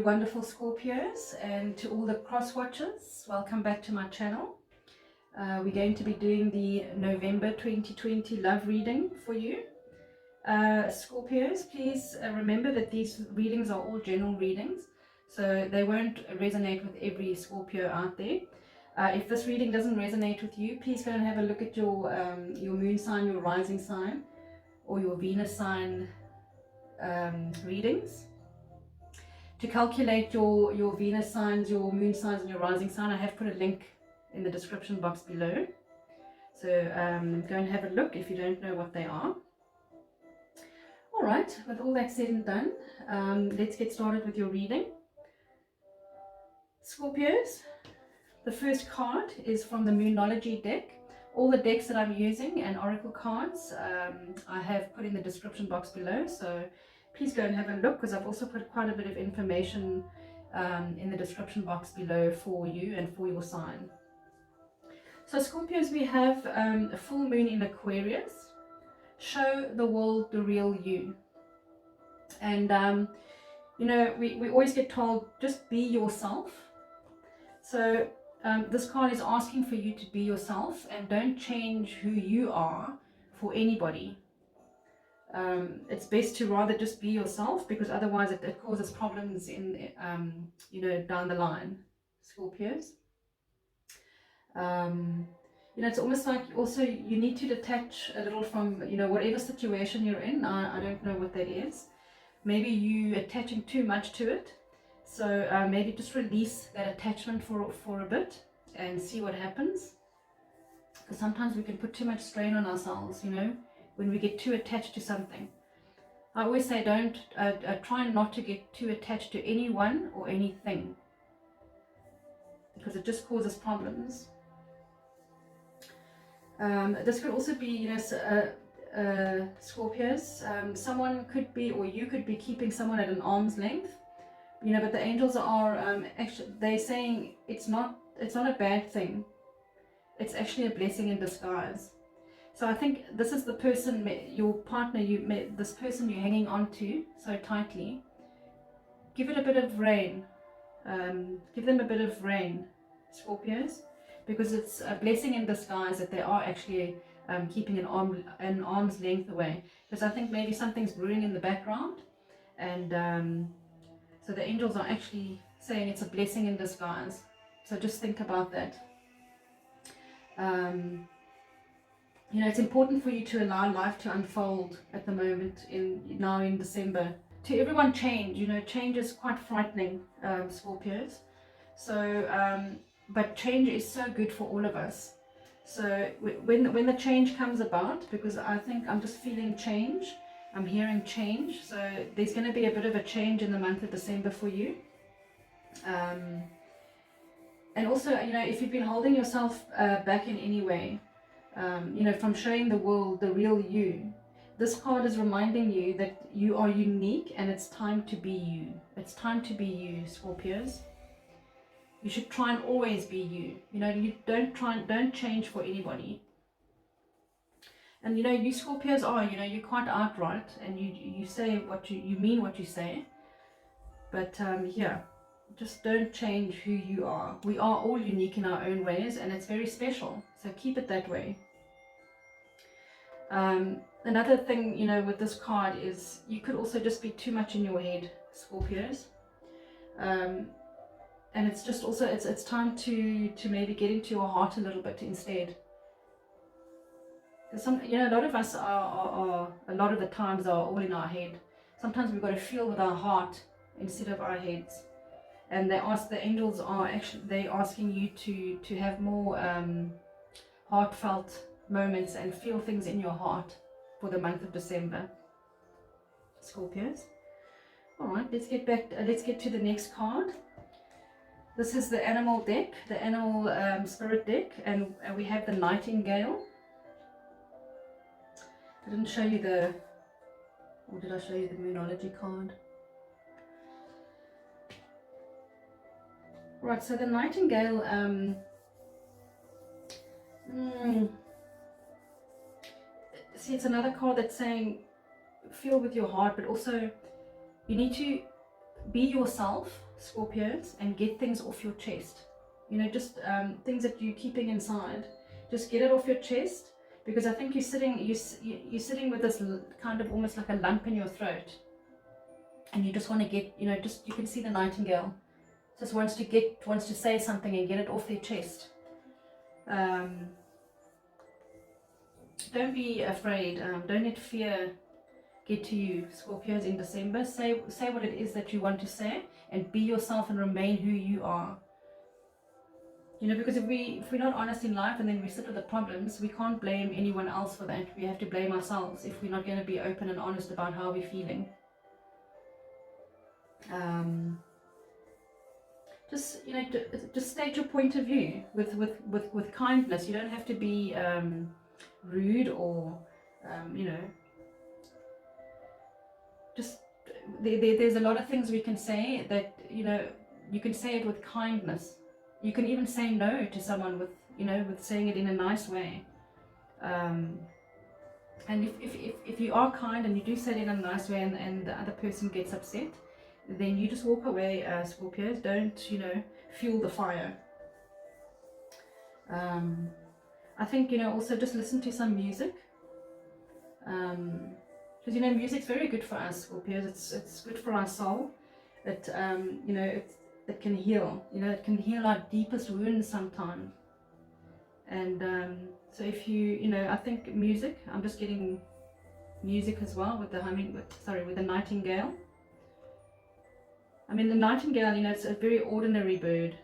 wonderful Scorpios, and to all the cross watchers, welcome back to my channel. We're going to be doing the November 2020 love reading for you. Scorpios, please remember that these readings are all general readings, so they won't resonate with every Scorpio out there. If this reading doesn't resonate with you, please go and have a look at your moon sign, your rising sign, or your Venus sign readings. To calculate your Venus signs, your moon signs, and your rising sign, I have put a link in the description box below. So go and have a look if you don't know what they are. Alright, with all that said and done, let's get started with your reading. Scorpios, the first card is from the Moonology deck. All the decks that I'm using and Oracle cards I have put in the description box below, so please go and have a look, because I've also put quite a bit of information in the description box below for you and for your sign. So Scorpios, we have a full moon in Aquarius. Show the world the real you. And you know, we always get told, just be yourself. So this card is asking for you to be yourself and don't change who you are for anybody. It's best to rather just be yourself, because otherwise it causes problems in you know, down the line, Scorpios. You know, it's almost like also you need to detach a little from, you know, whatever situation you're in. I don't know what that is. Maybe you attaching too much to it, so maybe just release that attachment for a bit and see what happens, because sometimes we can put too much strain on ourselves, you know, when we get too attached to something. I always say try not to get too attached to anyone or anything, because it just causes problems. This could also be, you know, Scorpios, someone could be, or you could be keeping someone at an arm's length, you know, but the angels are actually, they're saying it's not a bad thing. It's actually a blessing in disguise. So I think this is the person, your partner, this person you're hanging on to so tightly. Give it a bit of rain. Give them a bit of rain, Scorpios, because it's a blessing in disguise that they are actually keeping an arm's length away. Because I think maybe something's brewing in the background, and so the angels are actually saying it's a blessing in disguise. So just think about that. You know, it's important for you to allow life to unfold at the moment, now in December. To everyone, change, you know, change is quite frightening, Scorpios. So, but change is so good for all of us. So when the change comes about, because I think I'm just feeling change, I'm hearing change. So there's going to be a bit of a change in the month of December for you. And also, you know, if you've been holding yourself back in any way, you know, from showing the world the real you, this card is reminding you that you are unique and it's time to be you. It's time to be you, Scorpios. You should try and always be you. You know, you don't change for anybody. And you know, you Scorpios are, you know, you're quite outright, and you say what you mean what you say. But yeah, just don't change who you are. We are all unique in our own ways, and it's very special. So keep it that way. Another thing, you know, with this card is you could also just be too much in your head, Scorpios. And it's just also, it's time to maybe get into your heart a little bit instead. Some, you know, a lot of us are a lot of the times are all in our head. Sometimes we've got to feel with our heart instead of our heads. And the angels are actually, they're asking you to have more heartfelt moments and feel things in your heart for the month of December, Scorpios. All right, let's get to the next card. This is the animal deck, the animal spirit deck, and we have the Nightingale. I didn't show you or did I show you the Moonology card? Right, so the Nightingale, see, it's another card that's saying feel with your heart, but also you need to be yourself, Scorpios, and get things off your chest. You know, just things that you're keeping inside. Just get it off your chest, because I think you're sitting with this kind of almost like a lump in your throat, and you just want to get, you know, just, you can see the nightingale just wants to say something and get it off their chest. Don't be afraid. Don't let fear get to you, Scorpios, in December. Say what it is that you want to say, and be yourself and remain who you are. You know, because if we're not honest in life and then we sit with the problems, we can't blame anyone else for that. We have to blame ourselves if we're not going to be open and honest about how we're feeling. Just, you know, just state your point of view with kindness. You don't have to be rude or you know, just there's a lot of things we can say that, you know, you can say it with kindness. You can even say no to someone with, you know, with saying it in a nice way. And if you are kind and you do say it in a nice way, and the other person gets upset, then you just walk away, Scorpios. Don't, you know, fuel the fire. I think, you know, also just listen to some music. Because, you know, music's very good for us, Scorpios. It's good for our soul. It, you know, it can heal. You know, it can heal our deepest wounds sometimes. And so if you know, I think music, I'm just getting music as well with the with the nightingale. I mean, the nightingale, you know, it's a very ordinary bird.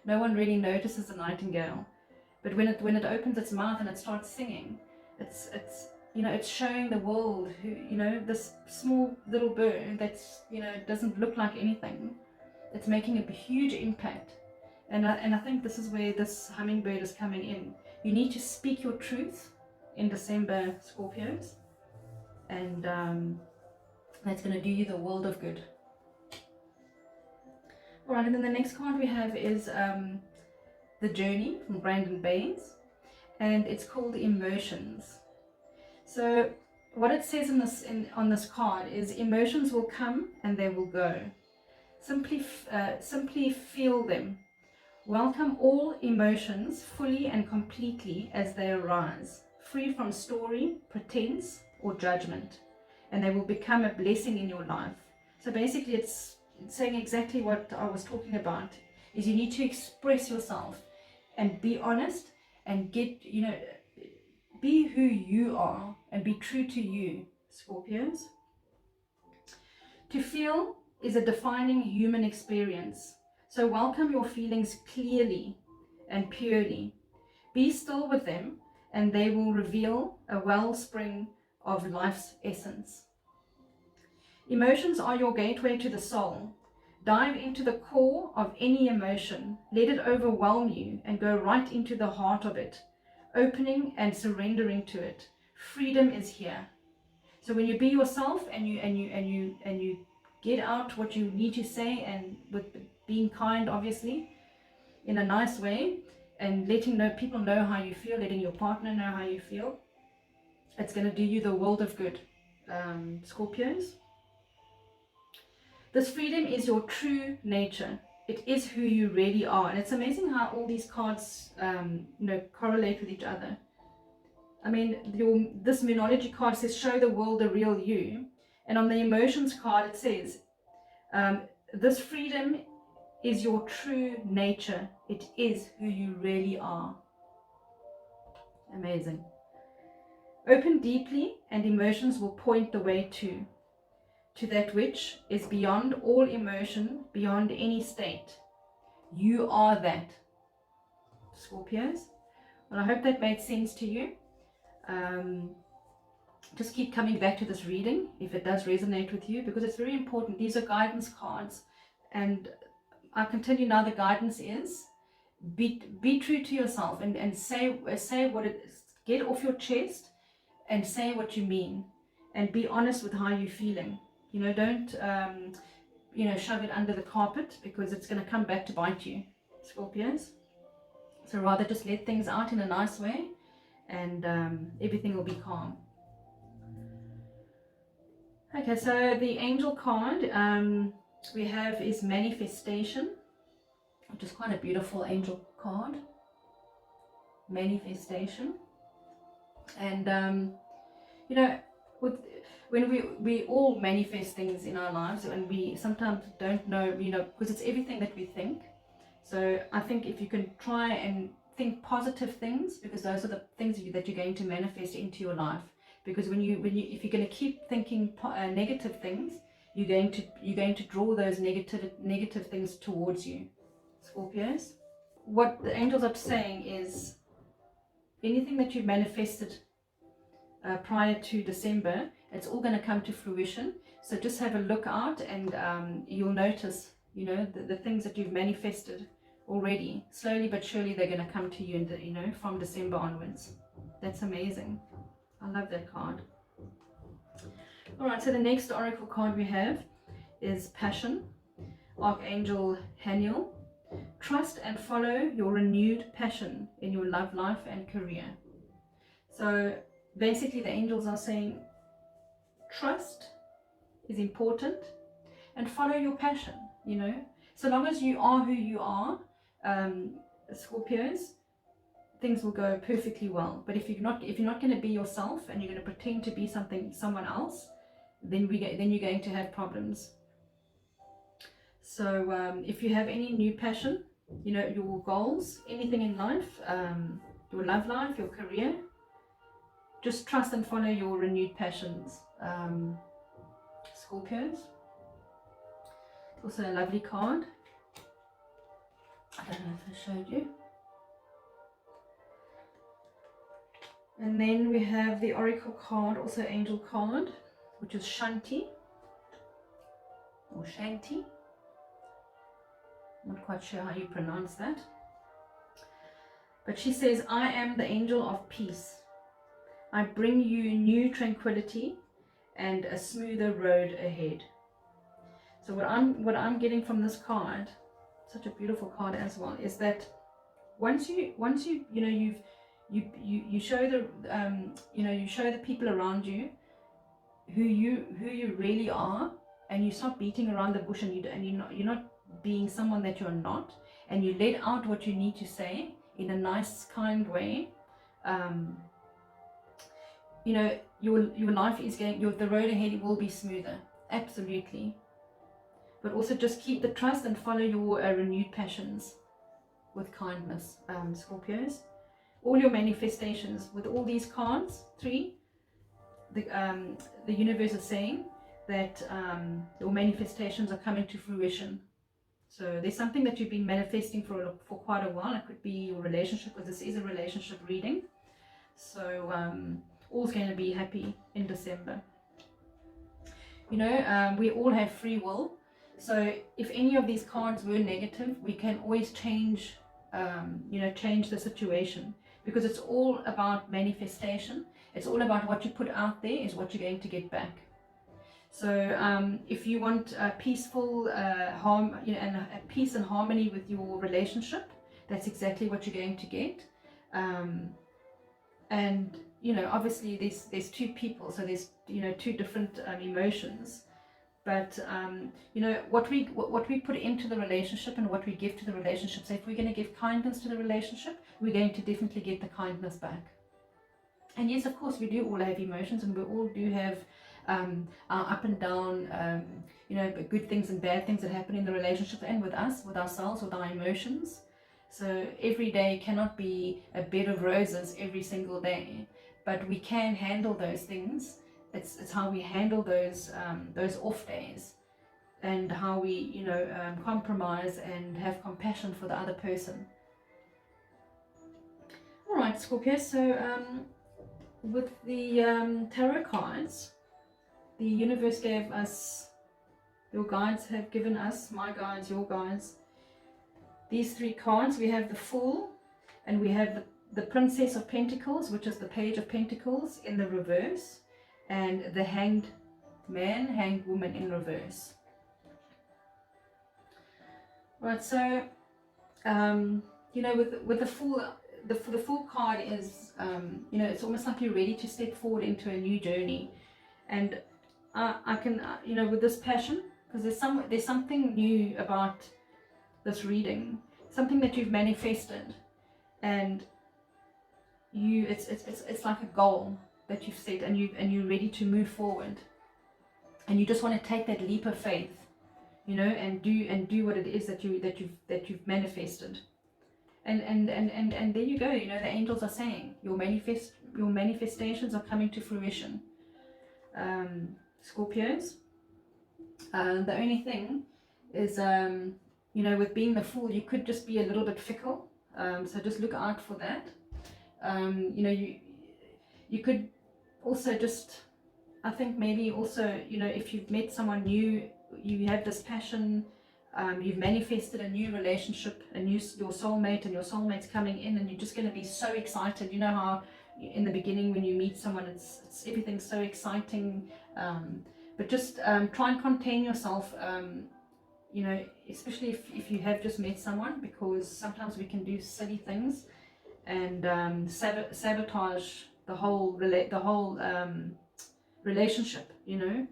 No one really notices the nightingale. But when it opens its mouth and it starts singing, it's you know, it's showing the world who, you know, this small little bird that's, you know, doesn't look like anything. It's making a huge impact. And I think this is where this hummingbird is coming in. You need to speak your truth in December, Scorpios. And that's going to do you the world of good. Alright, and then the next card we have is The Journey from Brandon Baines. And it's called Emotions. So what it says on this card is, emotions will come and they will go. Simply feel them. Welcome all emotions fully and completely as they arise, free from story, pretense, or judgment, and they will become a blessing in your life. So basically it's saying exactly what I was talking about, is you need to express yourself and be honest and get, you know, be who you are and be true to you, Scorpios. To feel is a defining human experience. So welcome your feelings clearly and purely. Be still with them, and they will reveal a wellspring of life's essence. Emotions are your gateway to the soul. Dive into the core of any emotion. Let it overwhelm you and go right into the heart of it, opening and surrendering to it. Freedom is here. So when you be yourself and you get out what you need to say, and with being kind, obviously, in a nice way, and letting people know how you feel, letting your partner know how you feel, it's going to do you the world of good, Scorpios. This freedom is your true nature. It is who you really are. And it's amazing how all these cards you know, correlate with each other. I mean, this Moonology card says, show the world the real you. And on the emotions card, it says, this freedom is your true nature. It is who you really are. Amazing. Open deeply, and emotions will point the way to that which is beyond all emotion, beyond any state. You are that, Scorpios. Well, I hope that made sense to you. Just keep coming back to this reading if it does resonate with you, because it's very important. These are guidance cards, and I can tell you now the guidance is be true to yourself and say what it is. Get off your chest and say what you mean, and be honest with how you're feeling. You know, don't you know, shove it under the carpet, because it's going to come back to bite you, Scorpios. So rather just let things out in a nice way, and everything will be calm. Okay, so the angel card, we have is manifestation, which is quite a beautiful angel card. Manifestation. And you know, when we all manifest things in our lives, and we sometimes don't know, you know, because it's everything that we think. So I think if you can try and think positive things, because those are the things that you're going to manifest into your life. Because if you're going to keep thinking negative things, you're going to draw those negative things towards you, Scorpios. What the angels are saying is anything that you've manifested prior to December, it's all going to come to fruition. So just have a look out, and you'll notice, you know, the things that you've manifested already. Slowly but surely they're going to come to you, you know, from December onwards. That's amazing. I love that card. All right, so the next oracle card we have is Passion, Archangel Haniel. Trust and follow your renewed passion in your love life and career. So basically the angels are saying trust is important and follow your passion, you know. So long as you are who you are, Scorpios, things will go perfectly well. But if you're not going to be yourself and you're going to pretend to be someone else, then you're going to have problems. So if you have any new passion, you know, your goals, anything in life, your love life, your career, just trust and follow your renewed passions, Scorpios. Also a lovely card. I don't know if I showed you. And then we have the oracle card, also angel card, which is Shanti or Shanti. Not quite sure how you pronounce that. But she says, I am the angel of peace. I bring you new tranquility and a smoother road ahead. So what I'm getting from this card, such a beautiful card as well, is that once you you know you show the you show the people around you who you really are, and you stop beating around the bush, and you're not being someone that you're not, and you let out what you need to say in a nice, kind way. You know, your life is going, the road ahead will be smoother, absolutely. But also just keep the trust and follow your renewed passions with kindness, Scorpios. All your manifestations with all these cards, the universe is saying that your manifestations are coming to fruition. So there's something that you've been manifesting for quite a while. It could be your relationship, because this is a relationship reading. So all's going to be happy in December. You know, we all have free will. So if any of these cards were negative, we can always change, change the situation, because it's all about manifestation. It's all about what you put out there is what you're going to get back. So if you want a peaceful and a peace and harmony with your relationship, that's exactly what you're going to get. And you know, obviously there's two people, so there's, you know, two different emotions. But you know, what we put into the relationship and what we give to the relationship. So if we're going to give kindness to the relationship, we're going to definitely get the kindness back. And yes, of course, we do all have emotions, and we all do have our up and down, you know, good things and bad things that happen in the relationship, and with us, with ourselves, with our emotions. So every day cannot be a bed of roses every single day, but we can handle those things. It's how we handle those off days, and how we, you know, compromise and have compassion for the other person. All right, Scorpio. So with the tarot cards, the universe gave us, your guides have given us, my guides, your guides, these three cards. We have the Fool, and we have the Princess of Pentacles, which is the Page of Pentacles in the reverse, and the Hanged Man, Hanged Woman in reverse. Right, so you know, with the Fool, the Fool card is, you know, it's almost like you're ready to step forward into a new journey. And I can, you know, with this passion, because there's something new about this reading, something that you've manifested, and it's like a goal that you've set, and you're ready to move forward, and you just want to take that leap of faith, you know, and do what it is that you've manifested. And there you go, you know, the angels are saying your manifestations are coming to fruition. Scorpios. The only thing is, you know, with being the Fool, you could just be a little bit fickle. So just look out for that. You know, you could also just, I think maybe also, you know, if you've met someone new, you have this passion, you've manifested a new relationship, your soulmate, and your soulmate's coming in, and you're just going to be so excited. You know how in the beginning when you meet someone, it's everything's so exciting, but just try and contain yourself, you know, especially if you have just met someone, because sometimes we can do silly things and sabotage the whole relationship, you know.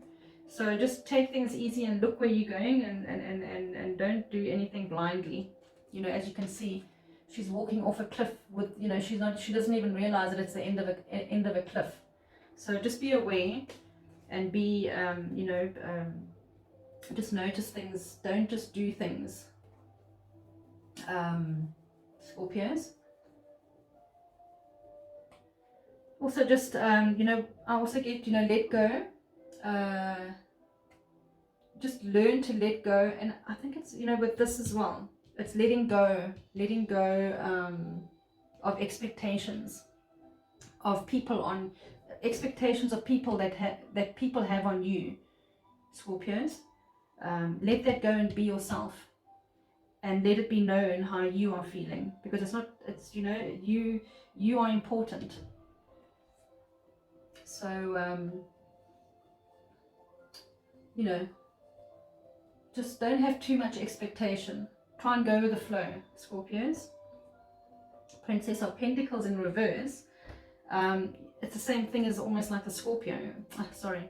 So just take things easy and look where you're going, and don't do anything blindly. You know, as you can see, she's walking off a cliff with, you know, she doesn't even realize that it's the end of a cliff. So just be aware and be, you know, just notice things. Don't just do things. Scorpios. Also just, you know, I also get, you know, let go. Just learn to let go, and I think it's, you know, with this as well, it's letting go of expectations of people, that people have on you, Scorpios. Let that go and be yourself, and let it be known how you are feeling, because it's you know, you are important. So you know, just don't have too much expectation. Try and go with the flow, Scorpios. Princess of Pentacles in reverse. It's the same thing as almost like the Scorpio. Sorry.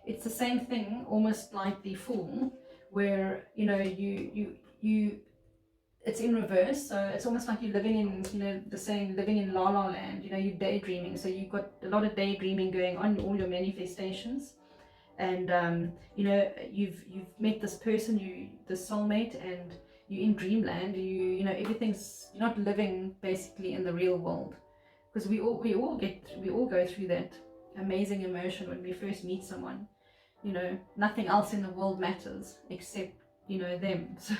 It's the same thing, almost like the Fool, where, you know, it's in reverse. So it's almost like you're living in, you know, the saying, living in la la land. You know, you're daydreaming. So you've got a lot of daydreaming going on in all your manifestations. And you know, you've met this person, this soulmate, and you're in dreamland. You know, everything's, you're not living basically in the real world, because we all go through that amazing emotion when we first meet someone. You know, nothing else in the world matters except, you know, them. So,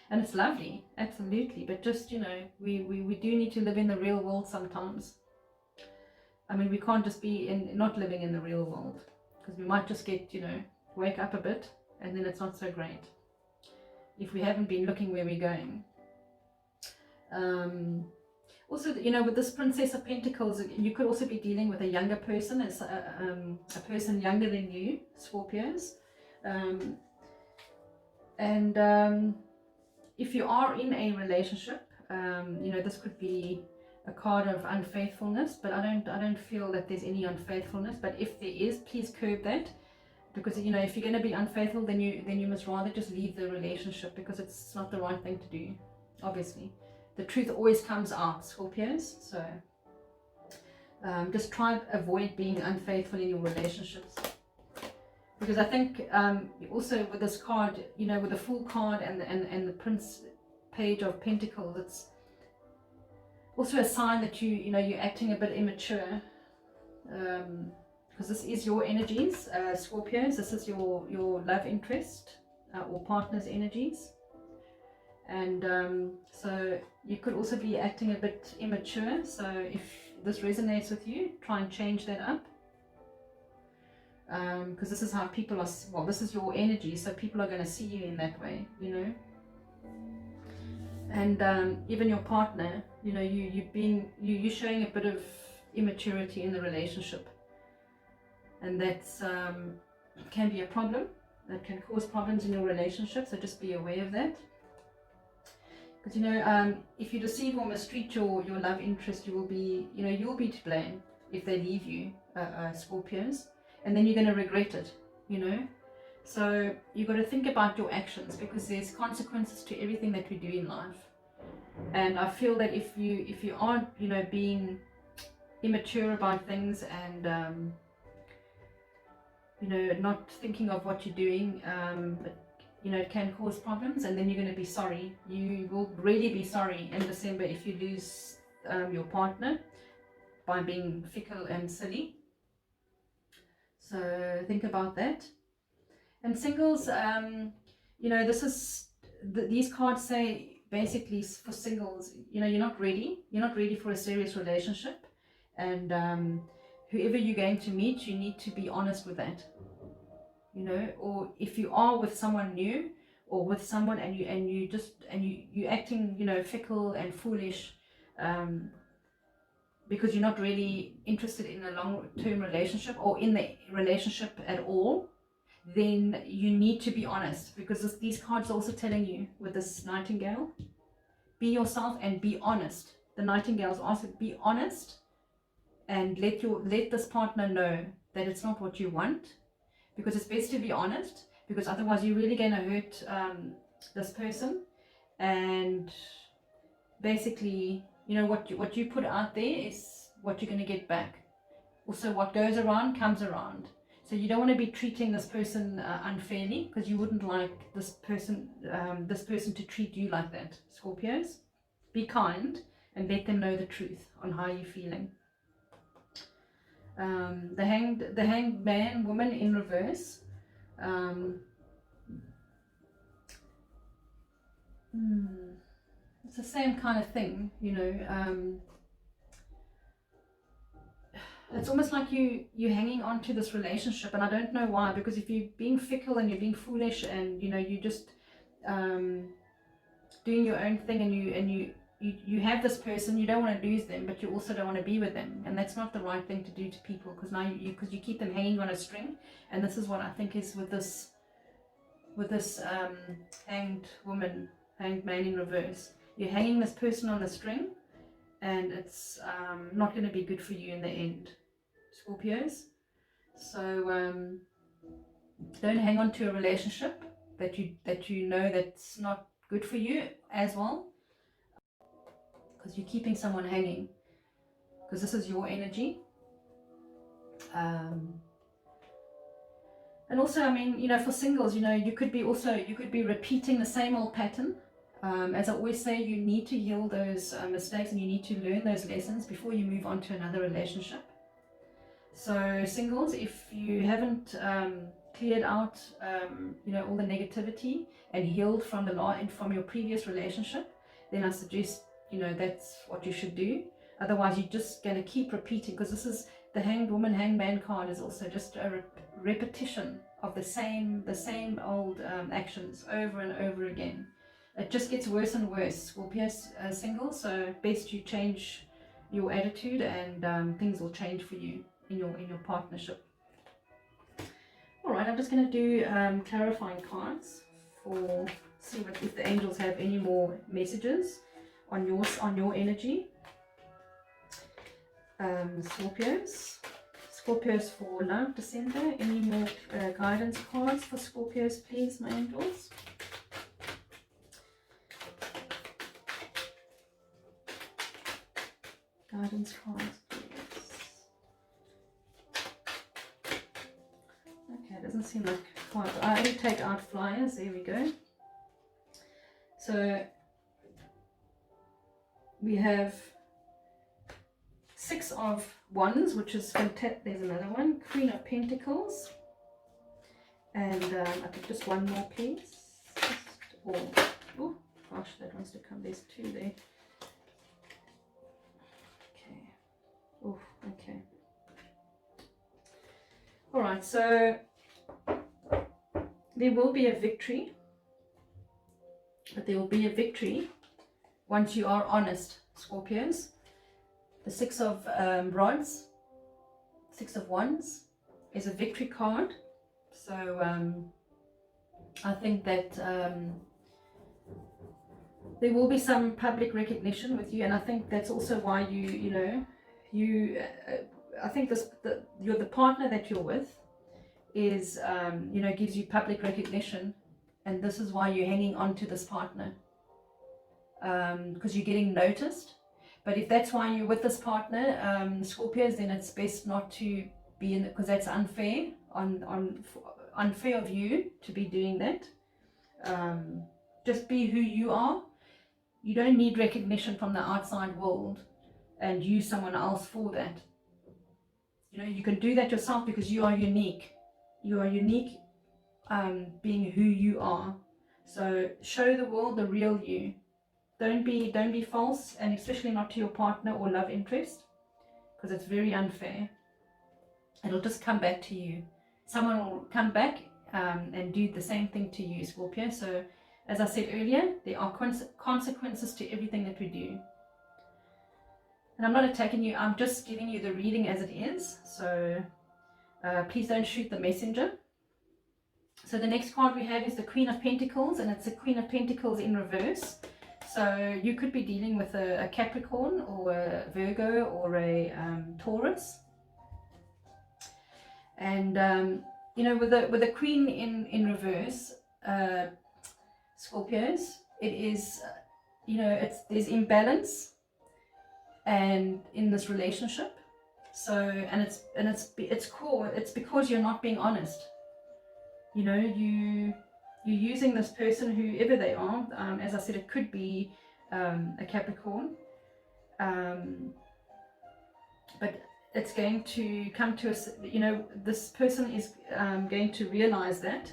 and it's lovely, absolutely, but just, you know, we do need to live in the real world sometimes. I mean, we can't just be not living in the real world, because we might just get, you know, wake up a bit, and then it's not so great if we haven't been looking where we're going. Also, you know, with this Princess of Pentacles, you could also be dealing with a younger person, as a person younger than you, Scorpios. If you are in a relationship, you know, this could be a card of unfaithfulness, but I don't feel that there's any unfaithfulness. But if there is, please curb that, because, you know, if you're going to be unfaithful, then you must rather just leave the relationship, because it's not the right thing to do. Obviously, the truth always comes out, Scorpios. So just try and avoid being unfaithful in your relationships, because I think also with this card, you know, with the Fool card and the Page of Pentacles, it's also a sign that you know, you're acting a bit immature, because this is your energies, Scorpios. This is your love interest or partner's energies, and so you could also be acting a bit immature. So if this resonates with you, try and change that up, because this is how people are, well, this is your energy, so people are going to see you in that way, you know. And even your partner, you know, you're showing a bit of immaturity in the relationship, and that's can be a problem. That can cause problems in your relationship, so just be aware of that. Because, you know, if you deceive or mistreat your love interest, you'll be to blame if they leave you, Scorpios, and then you're going to regret it, you know. So you've got to think about your actions, because there's consequences to everything that we do in life. And I feel that if you aren't, you know, being immature about things, and you know, not thinking of what you're doing, but, you know, it can cause problems, and then you're going to be sorry. You will really be sorry in December if you lose your partner by being fickle and silly. So think about that. And singles, you know, this is these cards say basically for singles, you know, you're not ready for a serious relationship, and whoever you're going to meet, you need to be honest with that, you know. Or if you are with someone new, or with someone and you're acting, you know, fickle and foolish, because you're not really interested in a long-term relationship or in the relationship at all, then you need to be honest, because these cards are also telling you with this Nightingale, be yourself and be honest. The Nightingales also be honest, and let this partner know that it's not what you want, because it's best to be honest, because otherwise you're really going to hurt this person. And basically, you know, what you put out there is what you're going to get back. Also, what goes around comes around. So you don't want to be treating this person unfairly, because you wouldn't like this person to treat you like that, Scorpios. Be kind and let them know the truth on how you're feeling. The hanged man, woman in reverse. It's the same kind of thing, you know. It's almost like you're hanging on to this relationship, and I don't know why, because if you're being fickle and you're being foolish, and, you know, you're just doing your own thing, and you have this person, you don't want to lose them, but you also don't want to be with them, and that's not the right thing to do to people, because now you keep them hanging on a string. And this is what I think is with this hanged woman, hanged man in reverse. You're hanging this person on a string, and it's not going to be good for you in the end, Scorpios. So don't hang on to a relationship that you know that's not good for you as well, because you're keeping someone hanging, because this is your energy. And also, I mean, you know, for singles, you know, you could be repeating the same old pattern. As I always say, you need to heal those mistakes, and you need to learn those lessons before you move on to another relationship. So singles, if you haven't cleared out, you know, all the negativity and healed from your previous relationship, then I suggest, you know, that's what you should do. Otherwise, you're just going to keep repeating, because this is the hanged woman, hanged man card is also just a repetition of the same old actions over and over again. It just gets worse and worse, Scorpio single. So best you change your attitude, and things will change for you in your partnership. All right, I'm just going to do clarifying cards for see if the angels have any more messages on your energy. Scorpios for love, December. Any more guidance cards for Scorpios, please, my angels? Guidance cards, please. Okay, it doesn't seem like cards. I only take out flyers. There we go. So we have 6 of Wands, which is fantastic. There's another one, Queen of Pentacles, and I think just one more, please. Oh gosh, that wants to come. There's 2 there. Okay. Oh, okay. All right. So there will be a victory, but there will be a victory once you are honest, Scorpios. The 6 of rods, 6 of Wands is a victory card. So I think that there will be some public recognition with you, and I think that's also why I think the partner that you're with is, you know, gives you public recognition, and this is why you're hanging on to this partner, because you're getting noticed. But if that's why you're with this partner, Scorpios, then it's best not to be in it, because that's unfair, unfair of you to be doing that. Just be who you are. You don't need recognition from the outside world and use someone else for that. You know, you can do that yourself because you are unique. You are unique, being who you are. So show the world the real you. Don't be false, and especially not to your partner or love interest, because it's very unfair. It'll just come back to you. Someone will come back and do the same thing to you, Scorpio. So as I said earlier, there are consequences to everything that we do. And I'm not attacking you, I'm just giving you the reading as it is. So please don't shoot the messenger. So the next card we have is the Queen of Pentacles, and it's the Queen of Pentacles in reverse. So you could be dealing with a Capricorn or a Virgo or a Taurus. And you know, with the Queen in reverse, Scorpios, it is, you know, there's imbalance and in this relationship. So it's core. It's because you're not being honest. You know, you're using this person, whoever they are. As I said, it could be a Capricorn, but it's going to come to us. You know, this person is going to realize that,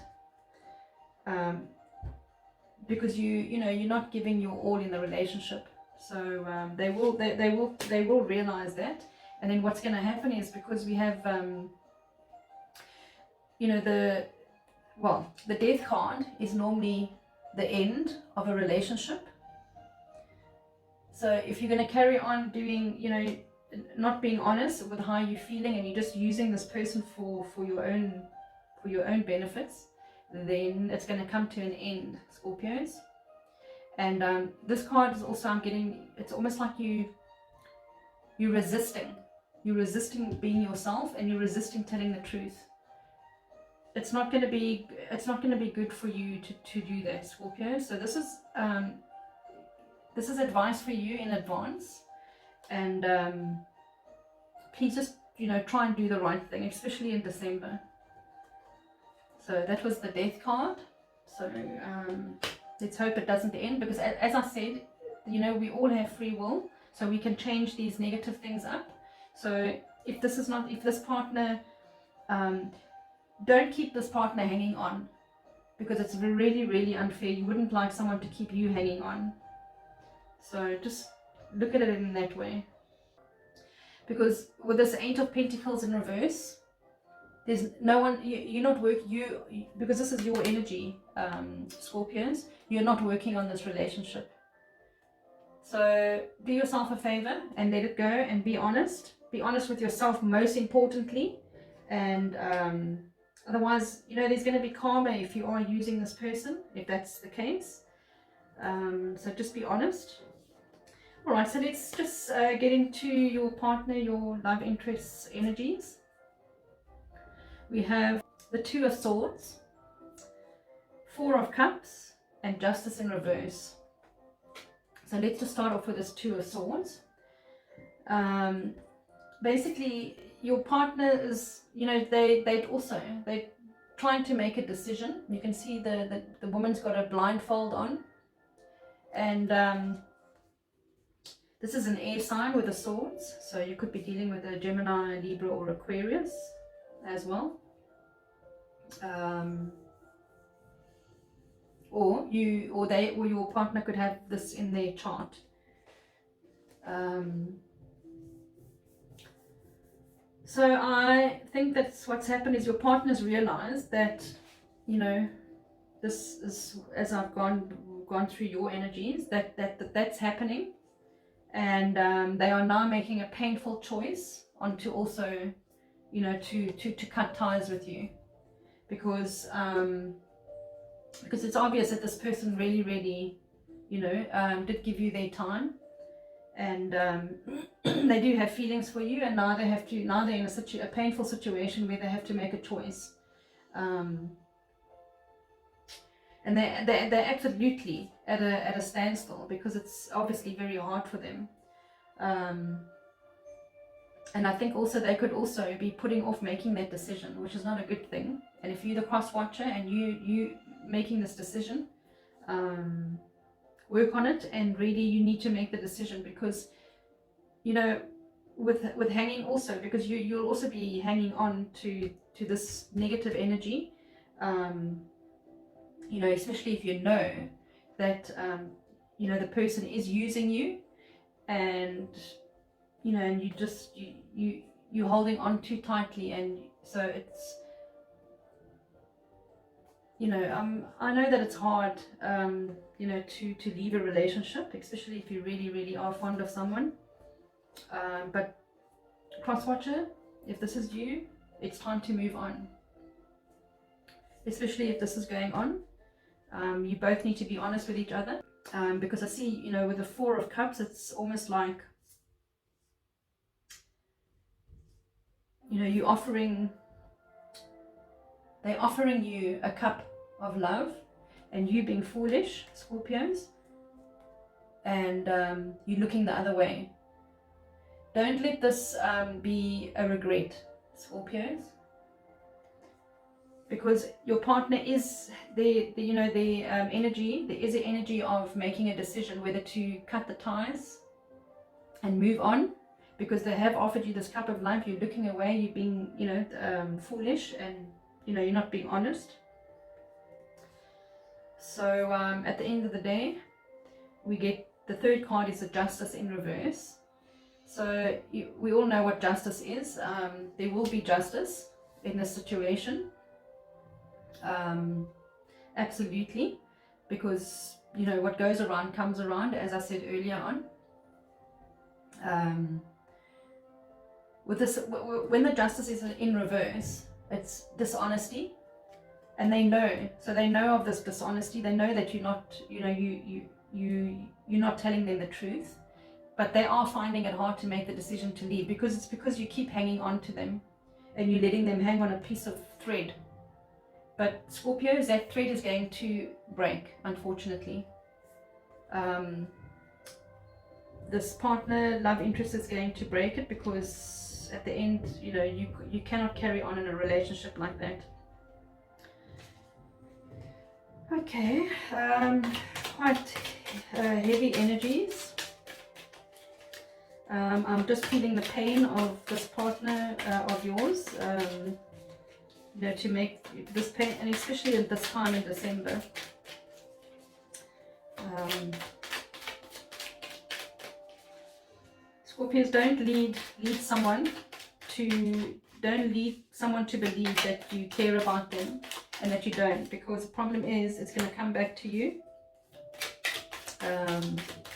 because you know, you're not giving your all in the relationship. So they will realize that. And then what's going to happen is, because we have you know, the Death card is normally the end of a relationship. So if you're going to carry on doing, you know, not being honest with how you're feeling, and you're just using this person for your own benefits, then it's going to come to an end, Scorpios. And this card is also, I'm getting, it's almost like you're resisting being yourself, and you're resisting telling the truth. It's not going to be good for you to do that, Scorpio. So this is advice for you in advance, and please just, you know, try and do the right thing, especially in December. So that was the Death card. So let's hope it doesn't end, because as I said, you know, we all have free will, so we can change these negative things up. So if this partner, don't keep this partner hanging on, because it's really, really unfair. You wouldn't like someone to keep you hanging on. So just look at it in that way. Because with this Eight of Pentacles in reverse, there's no one, you're not because this is your energy, Scorpios, you're not working on this relationship. So do yourself a favor and let it go, and be honest. Be honest with yourself, most importantly. And otherwise, you know, there's going to be karma if you are using this person, if that's the case. So just be honest. Alright, so let's just get into your partner, your love interests energies. We have the Two of Swords, Four of Cups, and Justice in reverse. So let's just start off with this Two of Swords. Basically, your partner is, you know, they're trying to make a decision. You can see the woman's got a blindfold on, and this is an air sign with the swords, so you could be dealing with a Gemini, Libra, or Aquarius as well. Or your partner could have this in their chart. So I think that's what's happened is your partner's realized that, you know, this is, as I've gone through your energies, that's happening, and they are now making a painful choice to also, you know, to cut ties with you, because it's obvious that this person really, really, you know, did give you their time, and they do have feelings for you, and now they're in a painful situation where they have to make a choice. And they're absolutely at a standstill, because it's obviously very hard for them. And I think also they could also be putting off making that decision, which is not a good thing. And if you're the cross watcher and you making this decision, work on it, and really you need to make the decision, because you know, with hanging also, because you'll also be hanging on to this negative energy, you know, especially if you know that you know, the person is using you, and you know, and you're holding on too tightly, and so it's, you know, I know that it's hard, you know, to leave a relationship, especially if you really are fond of someone, but cross watcher, if this is you, it's time to move on, especially if this is going on. You both need to be honest with each other, because I see, you know, with the Four of Cups, it's almost like, you know, they're offering you a cup of love, and you being foolish, Scorpios, and you're looking the other way. Don't let this be a regret, Scorpios, because your partner is you know, the energy, there is an energy of making a decision whether to cut the ties and move on, because they have offered you this cup of love. You're looking away, you're being, you know, foolish, and you know, you're not being honest. So at the end of the day, we get the third card is the Justice in reverse. So we all know what justice is. There will be justice in this situation, absolutely, because you know, what goes around comes around, as I said earlier on. With this, when the Justice is in reverse, it's dishonesty, and they know. So they know of this dishonesty. They know that you're not, you know, you're not telling them the truth, but they are finding it hard to make the decision to leave, because it's because you keep hanging on to them, and you're letting them hang on a piece of thread. But Scorpios, that thread is going to break, unfortunately. This partner, love interest, is going to break it, because at the end, you know, you cannot carry on in a relationship like that. Okay, quite heavy energies. I'm just feeling the pain of this partner of yours, you know, to make this pain, and especially at this time in December. Scorpios, don't lead someone to believe that you care about them and that you don't, because the problem is it's going to come back to you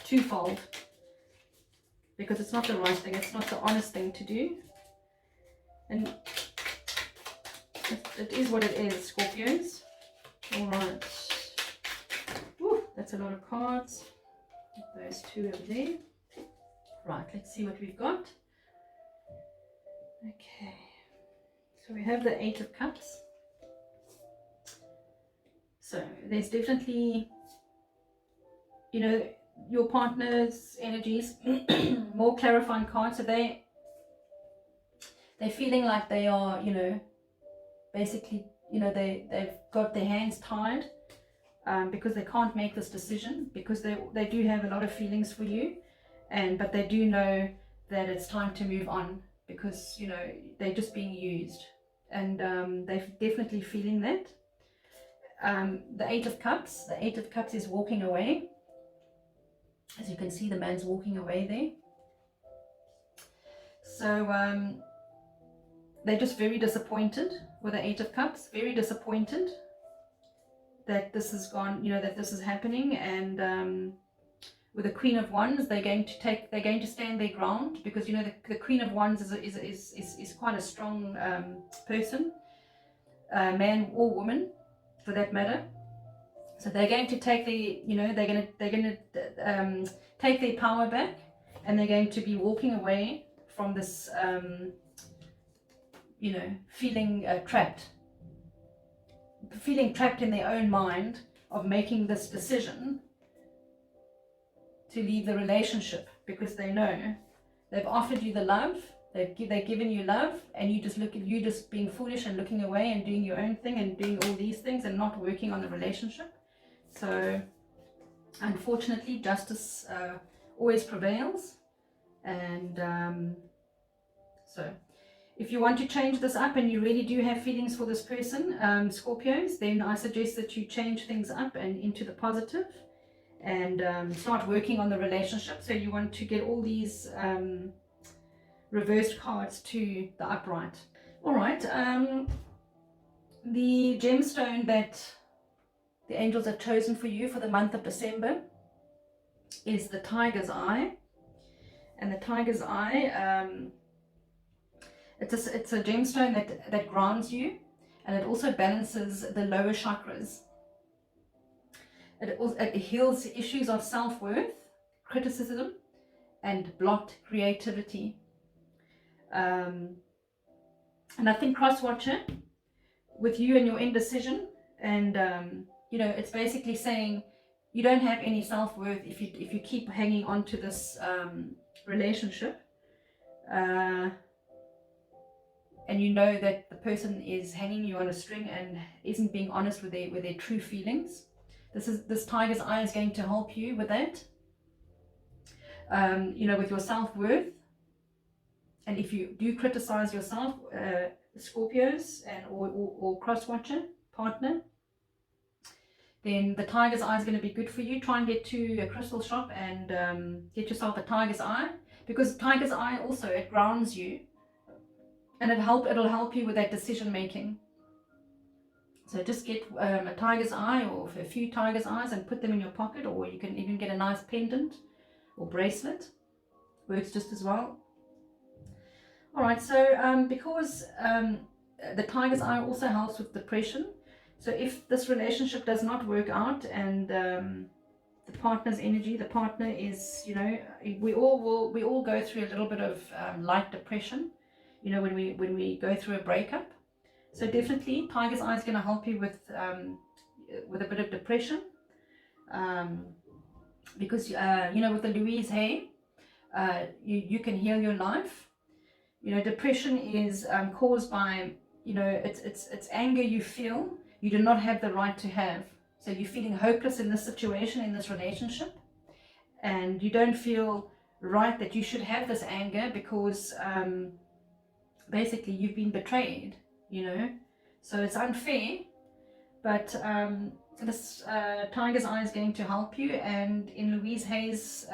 twofold, because it's not the right thing, it's not the honest thing to do, and it is what it is, Scorpios. Alright, that's a lot of cards. Those two over there. Right, let's see what we've got. Okay, so we have the Eight of Cups. So there's definitely, you know, your partner's energies, more clarifying cards. So they're feeling like they are, you know, basically, you know, they've got their hands tied, because they can't make this decision, because they do have a lot of feelings for you, but they do know that it's time to move on, because you know, they're just being used, and they're definitely feeling that. The Eight of Cups is walking away. As you can see, the man's walking away there. So they're just very disappointed with the Eight of Cups, very disappointed that this has gone, you know, that this is happening. And with the Queen of Wands, they're going to stand their ground, because you know, the Queen of Wands is quite a strong person, man or woman for that matter. So they're going to take the, you know, they're going to take their power back, and they're going to be walking away from this, you know, feeling trapped. feeling trapped in their own mind of making this decision to leave the relationship, because they know they've offered you the love, they've given you love, and you just being foolish and looking away and doing your own thing and doing all these things and not working on the relationship. So unfortunately, justice always prevails. And so if you want to change this up and you really do have feelings for this person, Scorpios, then I suggest that you change things up and into the positive and start working on the relationship. So you want to get all these reversed cards to the upright. All right, the gemstone that the angels have chosen for you for the month of December is the Tiger's Eye. And the Tiger's Eye, it's a gemstone that grounds you, and it also balances the lower chakras. It heals issues of self-worth, criticism, and blocked creativity. And I think cross-watcher, with you and your indecision, and you know, it's basically saying you don't have any self-worth if you keep hanging on to this relationship, and you know that the person is hanging you on a string and isn't being honest with their true feelings. This Tiger's Eye is going to help you with that, you know, with your self-worth. And if you do criticize yourself, Scorpios and or cross-watcher partner, then the Tiger's Eye is going to be good for you. Try and get to a crystal shop and get yourself a Tiger's Eye, because Tiger's Eye also, it grounds you, and it'll help you with that decision making. So just get a Tiger's Eye or a few Tiger's Eyes and put them in your pocket, or you can even get a nice pendant or bracelet. Works just as well. All right, so because the Tiger's Eye also helps with depression. So if this relationship does not work out and the partner's energy, the partner is, you know, we all go through a little bit of light depression, you know, when we go through a breakup. So definitely Tiger's Eye is going to help you with a bit of depression, because you know, with the Louise Hay, you can heal your life. You know, depression is caused by, you know, it's anger you feel you do not have the right to have. So you're feeling hopeless in this situation, in this relationship, and you don't feel right that you should have this anger because basically you've been betrayed, you know. So it's unfair, but this Tiger's Eye is going to help you. And in Louise Hay's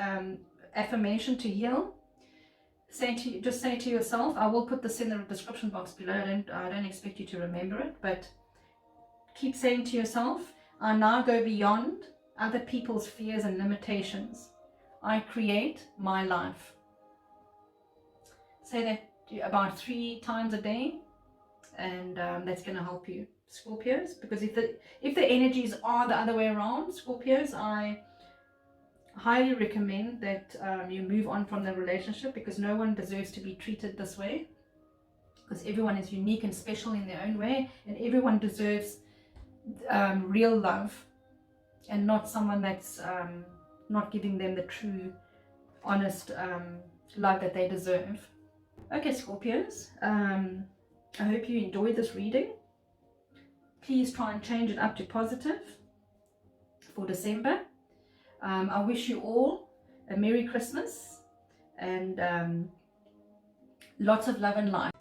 affirmation to heal, just say to yourself, I will put this in the description box below. I don't expect you to remember it, but keep saying to yourself, I now go beyond other people's fears and limitations. I create my life. Say that about 3 times a day, and that's going to help you, Scorpios. Because if the energies are the other way around, Scorpios, I highly recommend that you move on from the relationship, because no one deserves to be treated this way, because everyone is unique and special in their own way, and everyone deserves real love, and not someone that's not giving them the true, honest love that they deserve. Okay, Scorpios, I hope you enjoyed this reading. Please try and change it up to positive for December. I wish you all a Merry Christmas and lots of love and light.